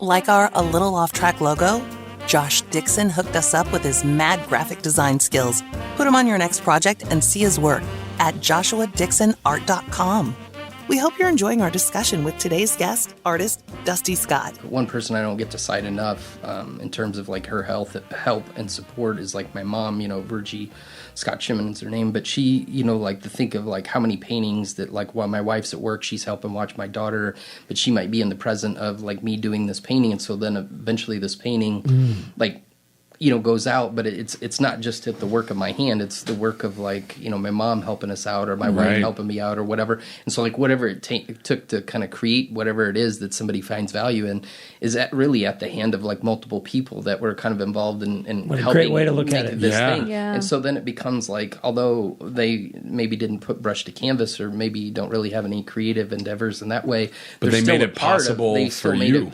Like our A Little Off Track logo, Josh Dixon hooked us up with his mad graphic design skills. Put him on your next project and see his work at joshuadixonart.com. We hope you're enjoying our discussion with today's guest, artist Dusty Scott. One person I don't get to cite enough in terms of like her help and support is like my mom, Virgie Scott Shimon is her name, but she, like to think of like how many paintings that like while my wife's at work, she's helping watch my daughter, but she might be in the present of like me doing this painting. And so then eventually this painting, goes out, but it's not just at the work of my hand, it's the work of like, my mom helping us out or my wife helping me out or whatever. And so like whatever it took to kind of create whatever it is that somebody finds value in is really at the hand of like multiple people that were kind of involved in what helping a great way to look at it. This thing. Yeah. And so then it becomes like, although they maybe didn't put brush to canvas or maybe don't really have any creative endeavors in that way, but they made it possible for you.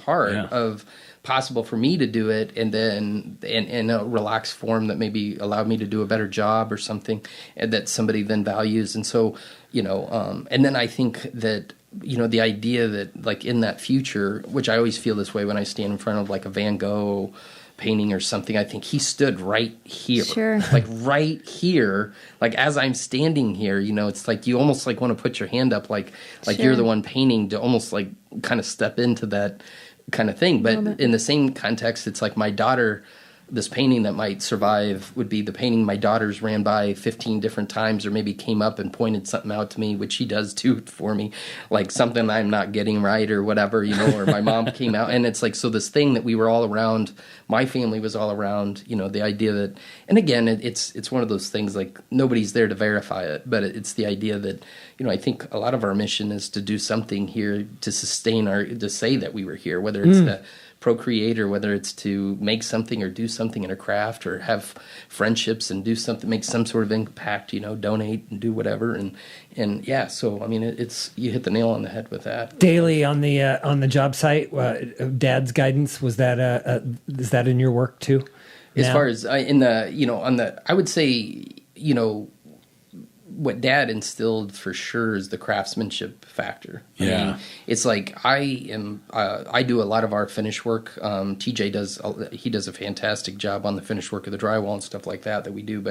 Possible for me to do it, and then in a relaxed form that maybe allowed me to do a better job or something, and that somebody then values. And so, and then I think that, the idea that like in that future, which I always feel this way when I stand in front of like a Van Gogh painting or something, I think he stood right here, like right here, like as I'm standing here, it's like you almost like want to put your hand up, like you're the one painting, to almost like kind of step into that kind of thing. But in the same context, it's like my daughter, this painting that might survive would be the painting my daughter's ran by 15 different times or maybe came up and pointed something out to me, which she does too for me, like something I'm not getting right or whatever, or my mom came out. And it's like, so this thing that we were all around, my family was all around, the idea that, and again, it's one of those things like nobody's there to verify it, but it's the idea that, I think a lot of our mission is to do something here to sustain to say that we were here, whether it's to procreate or whether it's to make something or do something in a craft or have friendships and do something, make some sort of impact, donate and do whatever. And yeah, so, I mean, it's, you hit the nail on the head with that. Daily on the job site, Dad's guidance, is that in your work too? As far as I would say, what Dad instilled for sure is the craftsmanship factor. I mean, it's like I do a lot of our finish work. TJ does a fantastic job on the finish work of the drywall and stuff like that we do.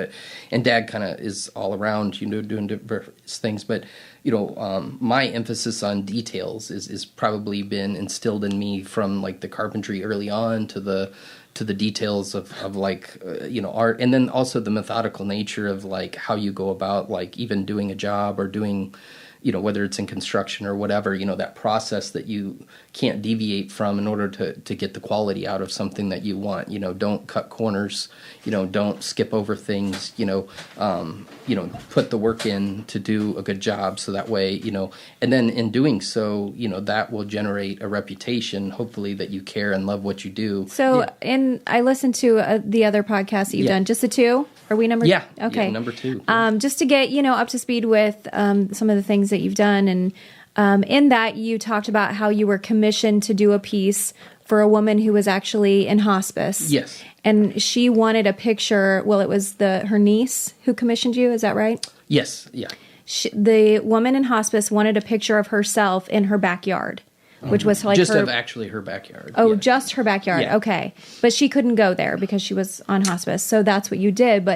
And Dad kind of is all around, doing different things. But my emphasis on details is probably been instilled in me from like the carpentry early on to the details of like, art. And then also the methodical nature of like how you go about like even doing a job or doing, whether it's in construction or whatever, that process that you can't deviate from in order to get the quality out of something that you want. Don't cut corners, don't skip over things, put the work in to do a good job. So that way, and then in doing so, that will generate a reputation, hopefully, that you care and love what you do. So, I listened to the other podcasts that you've done, just the two. Are we number? Yeah. Okay. Yeah, number 2. Just to get up to speed with some of the things that you've done, and in that you talked about how you were commissioned to do a piece for a woman who was actually in hospice. Yes. And she wanted a picture. Well, it was her niece who commissioned you. Is that right? Yes. Yeah. The woman in hospice wanted a picture of herself in her backyard. Which was like just of actually her backyard. Oh, just her backyard. Yeah. Okay, but she couldn't go there because she was on hospice. So that's what you did,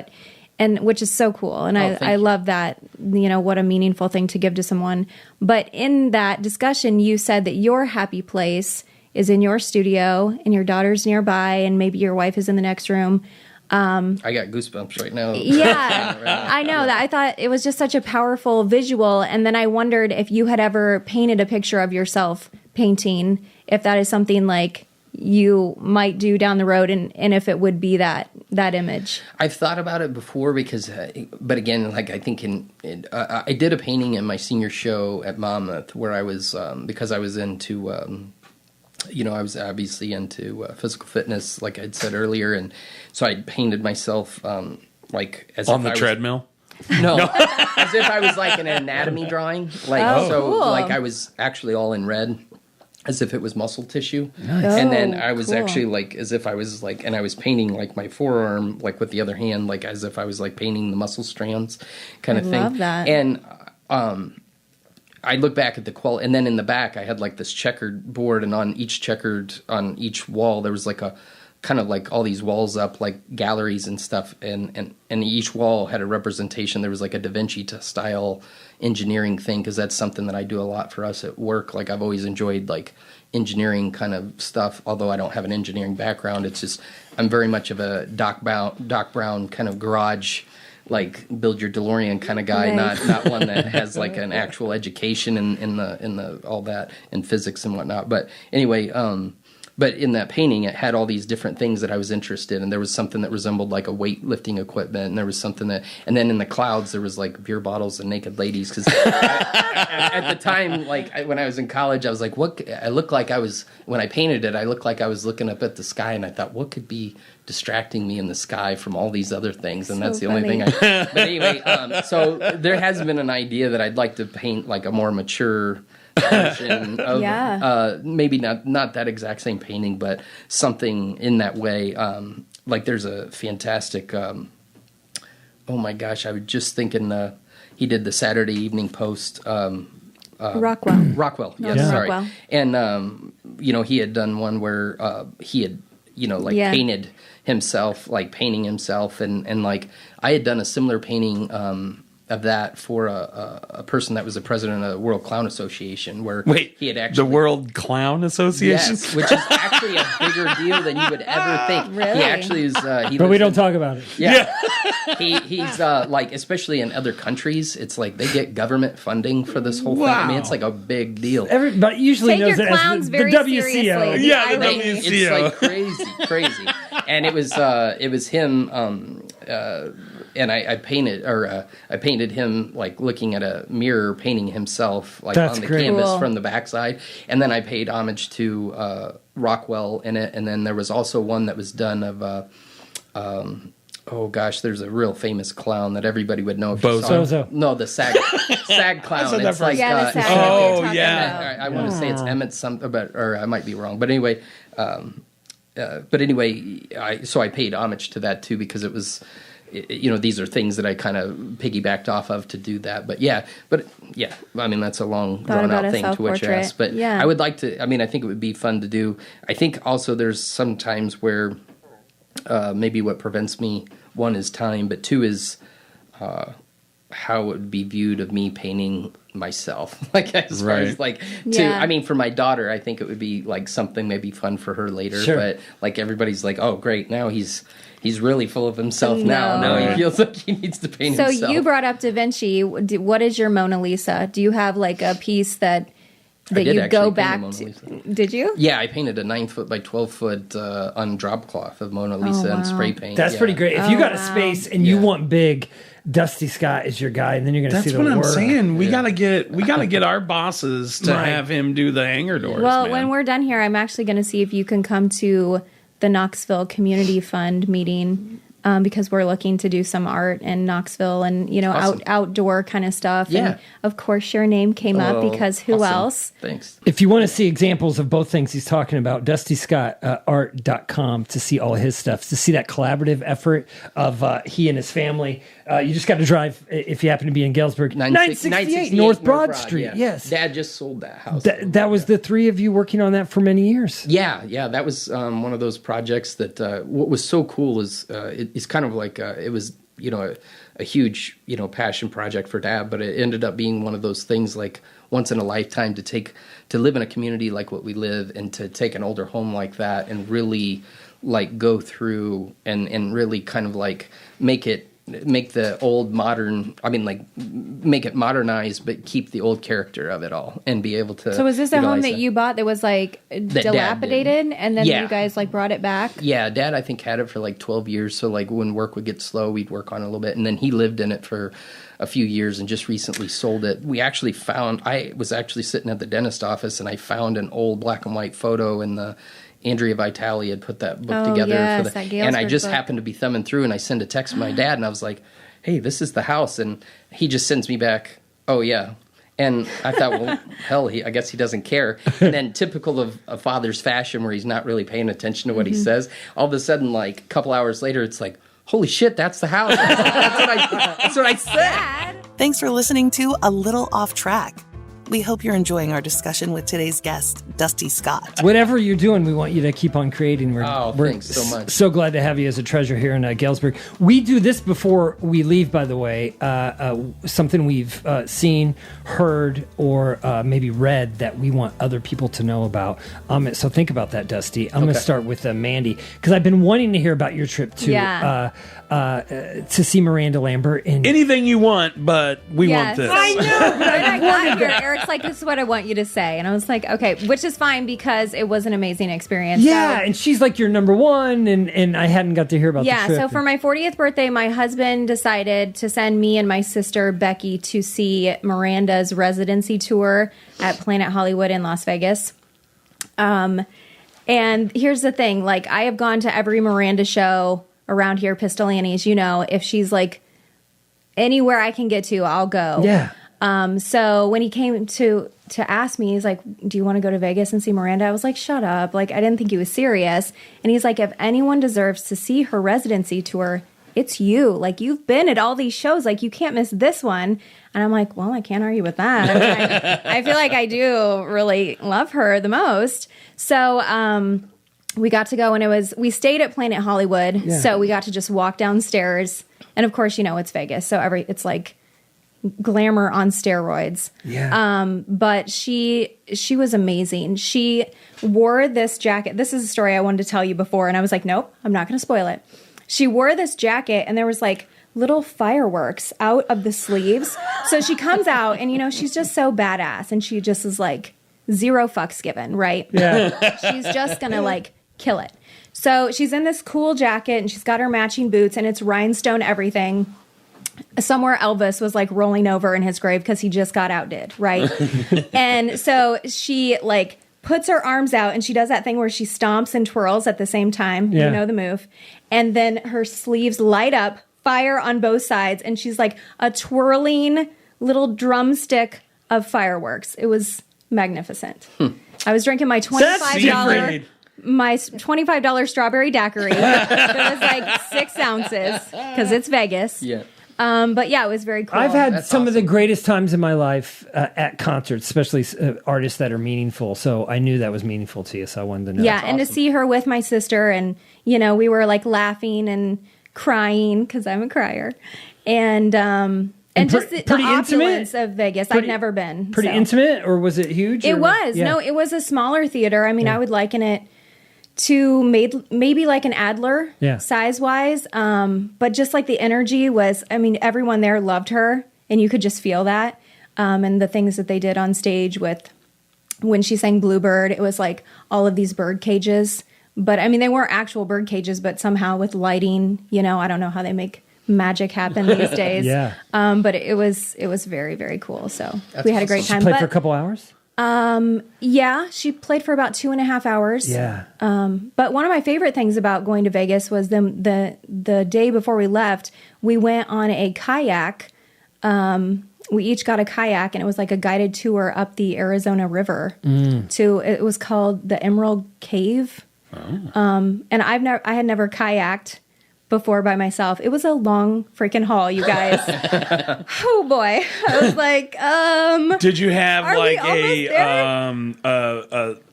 and which is so cool. And I love that. What a meaningful thing to give to someone. But in that discussion, you said that your happy place is in your studio, and your daughter's nearby, and maybe your wife is in the next room. I got goosebumps right now. Yeah, I know that. I thought it was just such a powerful visual. And then I wondered if you had ever painted a picture of yourself painting, if that is something like you might do down the road, and if it would be that image. I've thought about it before but again, like I think I did a painting in my senior show at Monmouth where I was, because I was into, I was obviously into physical fitness, like I'd said earlier, and so I painted myself like as on the treadmill. No, as if I was like an anatomy drawing, like cool. Like I was actually all in red, as if it was muscle tissue. Nice. And then I was cool. actually like as if I was like, and I was painting like my forearm, like with the other hand, like as if I was like painting the muscle strands, kind of thing. I love that. And I look back at the quality, and then in the back I had like this checkered board, and on each wall there was like a kind of like all these walls up like galleries and stuff, and each wall had a representation. There was like a Da Vinci style engineering thing, because that's something that I do a lot for us at work. Like I've always enjoyed like engineering kind of stuff, although I don't have an engineering background. It's just I'm very much of a Doc Brown kind of garage, like build your DeLorean kind of guy, not one that has like an actual education in the all that in physics and whatnot. But anyway, but in that painting, it had all these different things that I was interested in. There was something that resembled like a weightlifting equipment, and there was something that, and then in the clouds, there was like beer bottles and naked ladies. Because at the time, like when I was in college, I was like, I looked like I was, when I painted it, I looked like I was looking up at the sky, and I thought, what could be distracting me in the sky from all these other things? And that's the only thing but anyway, so there has been an idea that I'd like to paint like a more mature version of maybe not that exact same painting, but something in that way. Like there's a fantastic oh my gosh, I was just thinking he did the Saturday Evening Post, Rockwell, yes, sorry. Rockwell. And he had done one where he had painted himself, like painting himself, and like I had done a similar painting of that for a person that was the president of the World Clown Association, where he had actually... The World Clown Association? Yes, which is actually a bigger deal than you would ever think. Really? He actually is... but we don't talk about it. Yeah. He's like, especially in other countries, it's like they get government funding for this whole thing. I mean, it's like a big deal. Everybody usually Take knows your it as clowns the very WCO. seriously. Yeah, the WCO. It's like crazy. And it was him... and I painted him like looking at a mirror, painting himself like on the canvas from the backside, and then I paid homage to Rockwell in it. And then there was also one that was done of oh gosh, there's a real famous clown that everybody would know if you saw him. No, the SAG clown. It's like the SAG I want to say it's Emmett something, or I might be wrong. But anyway, I paid homage to that too, because it was. These are things that I kind of piggybacked off of to do that. But I mean, that's a long, drawn-out thing to what you asked. But I would like to, I mean, I think it would be fun to do. I think also there's some times where maybe what prevents me, one is time, but two is how it would be viewed of me painting myself. Like, as far as, like, I mean, for my daughter, I think it would be, like, something maybe fun for her later. Sure. But, like, everybody's like, oh, great, now he's really full of himself now. Now he feels like he needs to paint himself. So you brought up Da Vinci. What is your Mona Lisa? Do you have like a piece that you go back to? Did you? Yeah, I painted a 9-foot by 12-foot on drop cloth of Mona Lisa and spray paint. That's pretty great. If you got a space and you want big, Dusty Scott is your guy, and then you're going to see the work. That's what I'm saying. We gotta get our bosses to have him do the hanger doors. Well, when we're done here, I'm actually going to see if you can come to the Knoxville Community Fund meeting, because we're looking to do some art in Knoxville and, outdoor kind of stuff. Yeah. And of course, your name came up because who else? Thanks. If you want to see examples of both things he's talking about, DustyScottArt.com to see all his stuff, to see that collaborative effort of he and his family. You just got to drive, if you happen to be in Galesburg, 968 North Broad Street. Yeah. Yes. Dad just sold that house. That was the three of you working on that for many years. Yeah. That was one of those projects that what was so cool is it's kind of like it was, a huge, passion project for Dad, but it ended up being one of those things like once in a lifetime to live in a community like what we live, and to take an older home like that and really like go through and really kind of like make the old modern, make it modernized, but keep the old character of it all and be able to. So was this a home that you bought that was like dilapidated, and then you guys like brought it back? Yeah, Dad I think had it for like 12 years. So like when work would get slow, we'd work on it a little bit, and then he lived in it for a few years and just recently sold it. I was actually sitting at the dentist office and I found an old black and white photo in the Andrea Vitale had put that book together for the and I just happened to be thumbing through, and I sent a text to my dad, and I was like, hey, this is the house, and he just sends me back, oh yeah. And I thought, well, hell, I guess he doesn't care. And then typical of a father's fashion where he's not really paying attention to what he says, all of a sudden, like a couple hours later, it's like, holy shit, that's the house. That's what I said. Thanks for listening to A Little Off Track. We hope you're enjoying our discussion with today's guest, Dusty Scott. Whatever you're doing, we want you to keep on creating. We're thanks so much. So glad to have you as a treasure here in Galesburg. We do this before we leave, by the way. Something we've seen, heard, or maybe read that we want other people to know about. So think about that, Dusty. I'm going to start with Mandy, because I've been wanting to hear about your trip to see Miranda Lambert. Anything you want, but we want this. I know. When I got here, Eric's like, this is what I want you to say. And I was like, okay, which is fine because it was an amazing experience. Yeah, and she's like your number one, and I hadn't got to hear about the trip. So for my 40th birthday, my husband decided to send me and my sister, Becky, to see Miranda's residency tour at Planet Hollywood in Las Vegas. And here's the thing. Like, I have gone to every Miranda show around here, Pistol Annie's. You know, if she's like anywhere I can get to, I'll go. Yeah. So when he came to ask me, he's like, do you want to go to Vegas and see Miranda? I was like, shut up. Like, I didn't think he was serious. And he's like, if anyone deserves to see her residency tour, it's you. Like, you've been at all these shows. Like, you can't miss this one. And I'm like, well, I can't argue with that. I mean, I feel like I do really love her the most. So, we got to go, and we stayed at Planet Hollywood. Yeah. So we got to just walk downstairs. And of course, you know, it's Vegas. So it's like glamour on steroids. Yeah. But she was amazing. She wore this jacket. This is a story I wanted to tell you before, and I was like, nope, I'm not going to spoil it. She wore this jacket, and there was like little fireworks out of the sleeves. So she comes out, and you know, she's just so badass, and she just is like zero fucks given, right? Yeah. She's just gonna like kill it. So she's in this cool jacket, and she's got her matching boots, and it's rhinestone everything. Somewhere Elvis was like rolling over in his grave because he just got outdid, right? And so she like puts her arms out, and she does that thing where she stomps and twirls at the same time. Yeah. You know the move. And then her sleeves light up, fire on both sides, and she's like a twirling little drumstick of fireworks. It was magnificent. I was drinking my $25 strawberry daiquiri. It was like 6 ounces because it's Vegas. Yeah. But yeah, it was very cool. I've had That's some of the awesome. greatest times in my life at concerts, especially artists that are meaningful. So I knew that was meaningful to you, so I wanted to know. Yeah, and to see her with my sister, and you know, we were like laughing and crying because I'm a crier, and just the opulence of Vegas. I've never been. Pretty intimate, or was it huge? It was. Yeah. No, it was a smaller theater. I mean, I would liken it to maybe like an Adler size wise. But just like the energy was, I mean, everyone there loved her, and you could just feel that. And the things that they did on stage with when she sang Bluebird, it was like all of these bird cages. But I mean, they weren't actual bird cages, but somehow with lighting, you know, I don't know how they make magic happen these days. Yeah. But it was very, very cool. So we had a great time. She played for a couple hours? Yeah, she played for about 2.5 hours. Yeah. But one of my favorite things about going to Vegas was the day before we left, we went on a kayak. We each got a kayak, and it was like a guided tour up the Arizona River it was called the Emerald Cave. Oh. And I had never kayaked before by myself. It was a long freaking haul, you guys. Oh boy. I was like, Did you have like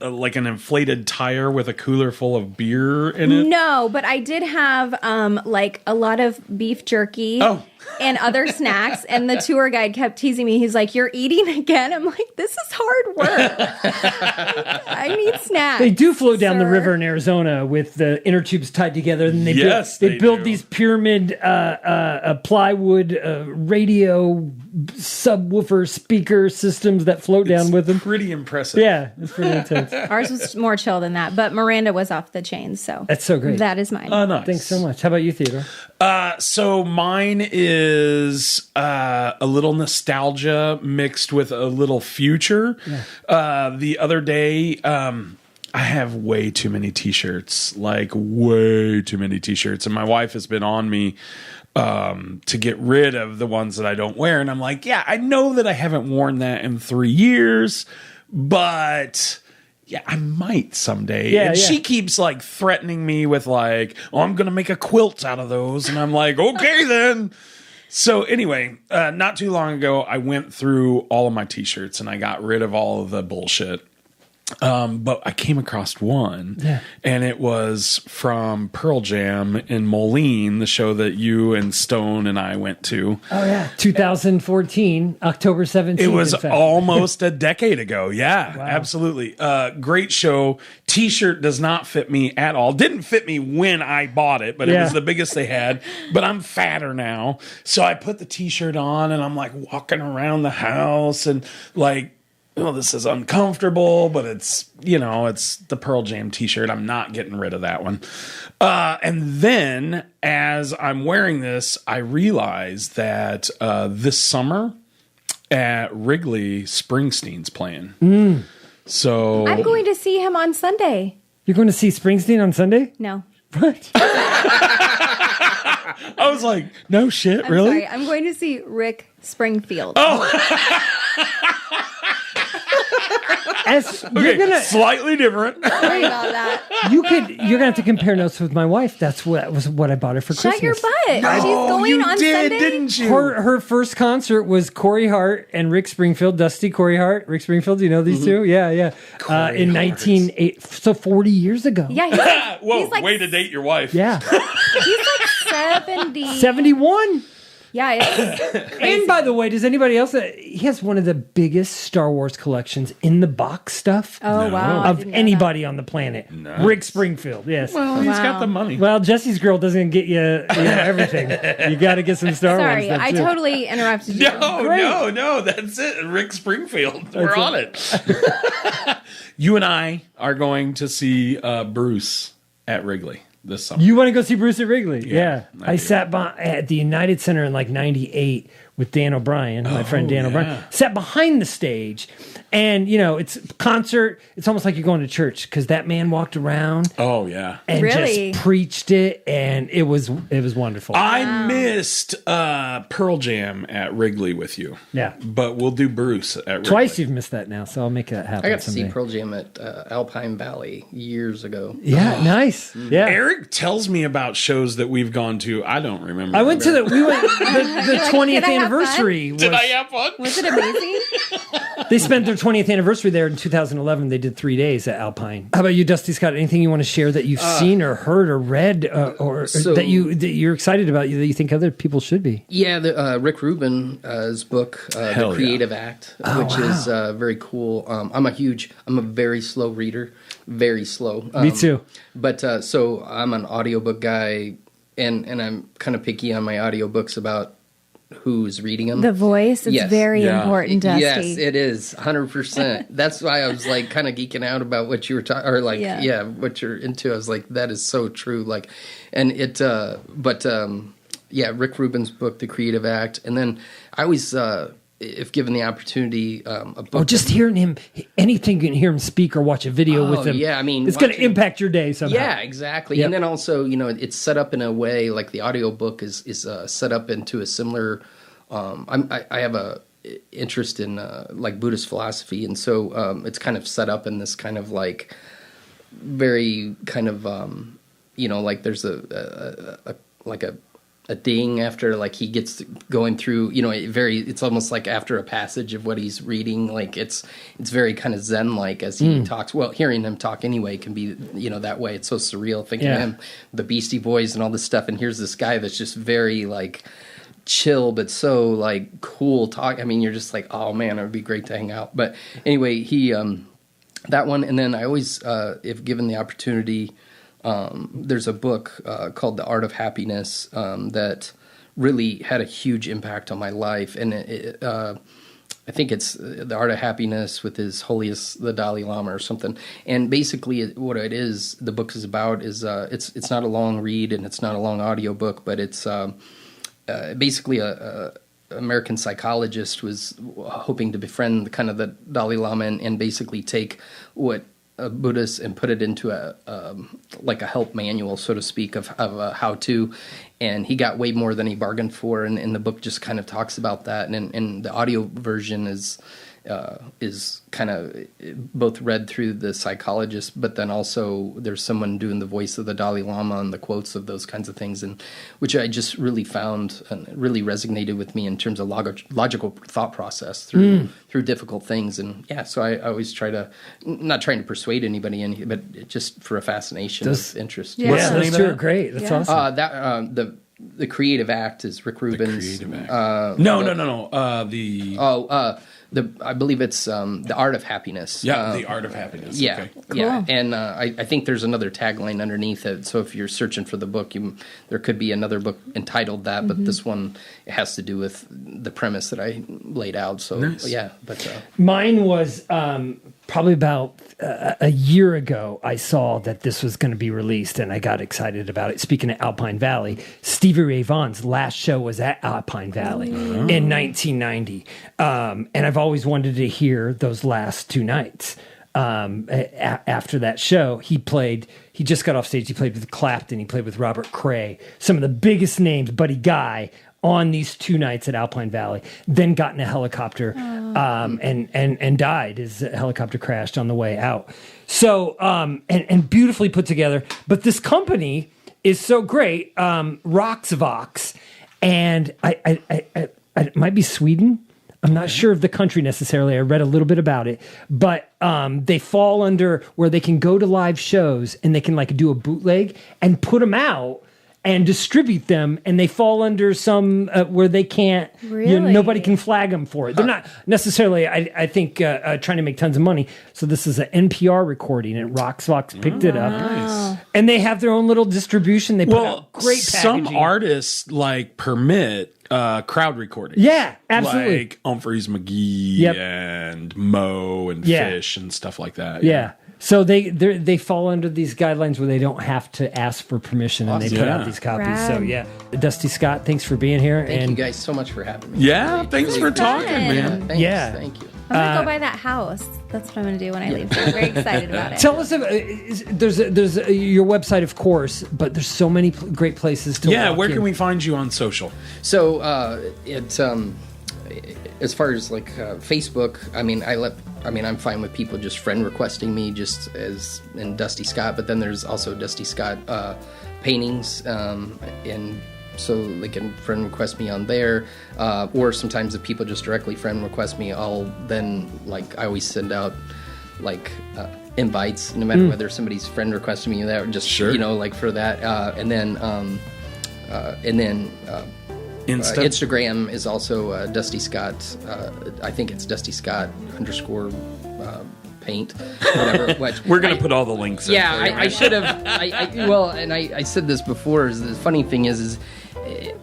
like an inflated tire with a cooler full of beer in it? No, but I did have like a lot of beef jerky and other snacks, and the tour guide kept teasing me. He's like, "You're eating again?" I'm like, "This is hard work. I need snacks." They do flow down the river in Arizona with the inner tubes tied together, and they build these pyramid plywood radio subwoofer speaker systems that float down with them. Pretty impressive. Yeah, it's pretty intense. Ours was more chill than that, but Miranda was off the chain, so that's so great. That is mine. Nice. Thanks so much. How about you, Theodore? So mine is a little nostalgia mixed with a little future. Yeah. The other day, I have way too many T-shirts, and my wife has been on me to get rid of the ones that I don't wear. And I'm like, yeah, I know that I haven't worn that in 3 years, but yeah, I might someday. Yeah, and she keeps like threatening me with like, oh, I'm going to make a quilt out of those. And I'm like, okay, then. So anyway, not too long ago, I went through all of my T-shirts and I got rid of all of the bullshit. But I came across one, and it was from Pearl Jam in Moline, the show that you and Stone and I went to. Oh, yeah. 2014, October 17th. It was almost a decade ago. Yeah, wow. Absolutely. Great show. T-shirt does not fit me at all. Didn't fit me when I bought it, but it was the biggest they had. But I'm fatter now. So I put the T-shirt on, and I'm like walking around the house and like, oh, this is uncomfortable, but it's, it's the Pearl Jam T-shirt. I'm not getting rid of that one. And then as I'm wearing this, I realize that this summer at Wrigley, Springsteen's playing. So I'm going to see him on Sunday. You're going to see Springsteen on Sunday? No. What? I was like, no shit, really? Sorry, I'm going to see Rick Springfield. Oh. You're gonna slightly different. Sorry about that. You're gonna have to compare notes with my wife. That's what I bought her for Christmas. Shut your butt. No, She's going on Sunday. Didn't you? Her first concert was Corey Hart and Rick Springfield. Dusty Corey Hart, Rick Springfield. Do you know these two? Yeah. In 1980, so 40 years ago. Yeah. Whoa, way to date your wife. Yeah. He's like 70. 71. Yeah, it's crazy. And by the way, does anybody else? He has one of the biggest Star Wars collections in the box stuff. Oh, wow. Of anybody on the planet. Nice. Rick Springfield, yes. Well, he's got the money. Well, Jesse's Girl doesn't get you everything. You got to get some Star Wars. Sorry, I totally interrupted you. No, that's it. Rick Springfield. We're on it. You and I are going to see Bruce at Wrigley this summer. You want to go see Bruce at Wrigley? Yeah. I sat at the United Center in like 98 with Dan O'Brien, my friend Dan O'Brien. Sat behind the stage. And, it's concert. It's almost like you're going to church because that man walked around. Oh, yeah. And just preached it. And it was wonderful. I missed Pearl Jam at Wrigley with you. Yeah. But we'll do Bruce at Wrigley. Twice you've missed that now, so I'll make that happen. I got to someday. see Pearl Jam at Alpine Valley years ago. Yeah, nice. Yeah. Eric tells me about shows that we've gone to. I don't remember. We went the 20th anniversary. Did I have fun? Was it amazing? They spent their 20th anniversary there in 2011. They did 3 days at Alpine. How about you, Dusty Scott? Anything you want to share that you've seen or heard or read or that you're excited about that you think other people should be? Yeah, Rick Rubin's book, The Creative Act, which is very cool. I'm a very slow reader, very slow. Me too. But so I'm an audiobook guy, and I'm kind of picky on my audiobooks about who's reading them. The voice is very important, Dusty. Yes, it is 100%. That's why I was like kind of geeking out about what you were talking, or like what you're into. I was like, that is so true. Like, and it, Rick Rubin's book, The Creative Act, and then I always, if given the opportunity, a book. Oh, just hearing him, anything you can hear him speak or watch a video with him. Yeah, I mean, it's going to impact your day somehow. Yeah, exactly. Yep. And then also, it's set up in a way like the audiobook is set up into a similar. I have a interest in like Buddhist philosophy, and so it's kind of set up in this kind of like very kind of like there's a ding after like he gets going through it's almost like after a passage of what he's reading, like it's very kind of zen like as he talks. Well, hearing him talk anyway can be that way. It's so surreal thinking of him, the Beastie Boys and all this stuff, and here's this guy that's just very like chill but so like cool talk. I mean, you're just like, oh man, it would be great to hang out. But anyway, he that one, and then I always if given the opportunity, there's a book called The Art of Happiness that really had a huge impact on my life, and I think it's The Art of Happiness with His Holiness the Dalai Lama or something. And basically, what it is, the book is about is it's not a long read and it's not a long audiobook, but it's basically a American psychologist was hoping to befriend kind of the Dalai Lama and basically take what a Buddhist and put it into a like a help manual, so to speak, of how to, and he got way more than he bargained for, and the book just kind of talks about that, and the audio version is is kind of both read through the psychologist, but then also there's someone doing the voice of the Dalai Lama and the quotes of those kinds of things, and which I just really found and really resonated with me in terms of logical thought process through difficult things. And so I always try to, not trying to persuade anybody but just for a fascination of interest. Yeah, those two are great. That's awesome. The Creative Act is Rick Rubin's. The Creative Act. No. I believe it's The Art of Happiness. Yeah, The Art of Happiness. Yeah, okay. Cool. yeah. And I think there's another tagline underneath it. So if you're searching for the book, there could be another book entitled that, but this one has to do with the premise that I laid out. So nice. Yeah, but mine was probably about a year ago. I saw that this was going to be released, and I got excited about it. Speaking of Alpine Valley, Stevie Ray Vaughan's last show was at Alpine Valley in 1990, and I've always wanted to hear those last two nights. After that show, he just got off stage. He played with Clapton. He played with Robert Cray, some of the biggest names, Buddy Guy, on these two nights at Alpine Valley. Then got in a helicopter and died. His helicopter crashed on the way out. So and beautifully put together. But this company is so great, Roxvox, and I it might be Sweden. I'm not sure of the country necessarily. I read a little bit about it, but they fall under where they can go to live shows and they can like do a bootleg and put them out and distribute them, and they fall under some where they can't, nobody can flag them for it. They're not necessarily, I think, trying to make tons of money. So this is an NPR recording, and Roxvox picked it up. Nice. And they have their own little distribution. They put out great packaging. Some artists permit crowd recording. Yeah, absolutely. Like Humphreys McGee and Moe and Fish and stuff like that. Yeah. So they fall under these guidelines where they don't have to ask for permission, and they put out these copies. Rad. So Dusty Scott, thanks for being here. thank you guys so much for having me. Yeah, thanks for talking, man. Thanks, thank you. I'm going to go buy that house. That's what I'm going to do when I leave. I'm very excited about it. Tell us about, there's your website, of course, but there's so many great places to walk where in. can we find you on social? So it's as far as like Facebook, I'm fine with people just friend requesting me just as in Dusty Scott, but then there's also Dusty Scott paintings, and so they can friend request me on there, or sometimes if people just directly friend request me, I'll then I always send out invites, no matter whether somebody's friend requesting me that or just for that, and then Instagram is also Dusty Scott. I think it's Dusty Scott _ paint, whatever. We're going to put all the links in. Yeah, I should have. I said this before. The funny thing is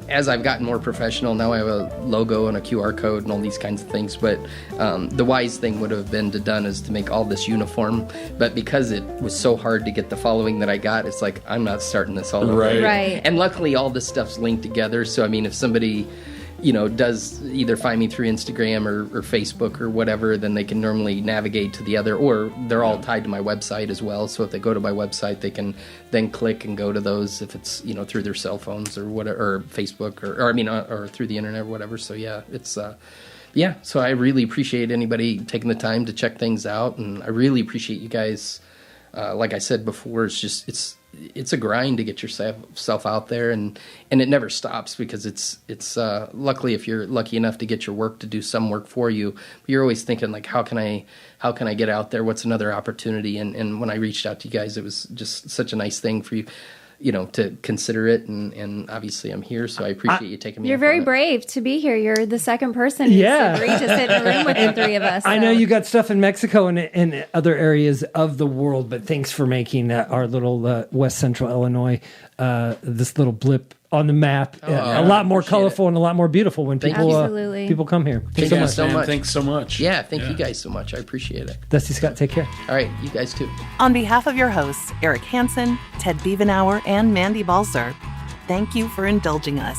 as I've gotten more professional, now I have a logo and a QR code and all these kinds of things. But the wise thing would have been to make all this uniform. But because it was so hard to get the following that I got, it's like, I'm not starting this all over. Right. And luckily, all this stuff's linked together. So, if somebody does either find me through Instagram or Facebook or whatever, then they can normally navigate to the other, or they're all tied to my website as well. So if they go to my website, they can then click and go to those if it's, through their cell phones or whatever, or Facebook or through the internet or whatever. So it's, so I really appreciate anybody taking the time to check things out. And I really appreciate you guys. Like I said before, it's a grind to get yourself out there, and it never stops, because it's luckily, if you're lucky enough to get your work to do some work for you, you're always thinking like, how can I get out there? What's another opportunity? And when I reached out to you guys, it was just such a nice thing for you, to consider it. And obviously I'm here, so I appreciate you taking me. You're very brave to be here. You're the second person who's agreed to sit in a room with the three of us. So. I know you got stuff in Mexico and other areas of the world, but thanks for making our little West Central Illinois, this little blip on the map, a lot more colorful and a lot more beautiful when people come here. Thanks so much. Thanks so much. Yeah, thank you guys so much. I appreciate it. Dusty Scott, take care. All right, you guys too. On behalf of your hosts, Eric Hansen, Ted Bievenauer, and Mandy Balzer, thank you for indulging us.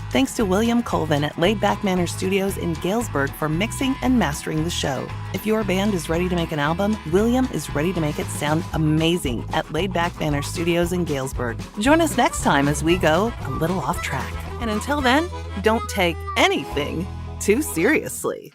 Thanks to William Colvin at Laid Back Manor Studios in Galesburg for mixing and mastering the show. If your band is ready to make an album, William is ready to make it sound amazing at Laid Back Manor Studios in Galesburg. Join us next time as we go a little off track. And until then, don't take anything too seriously.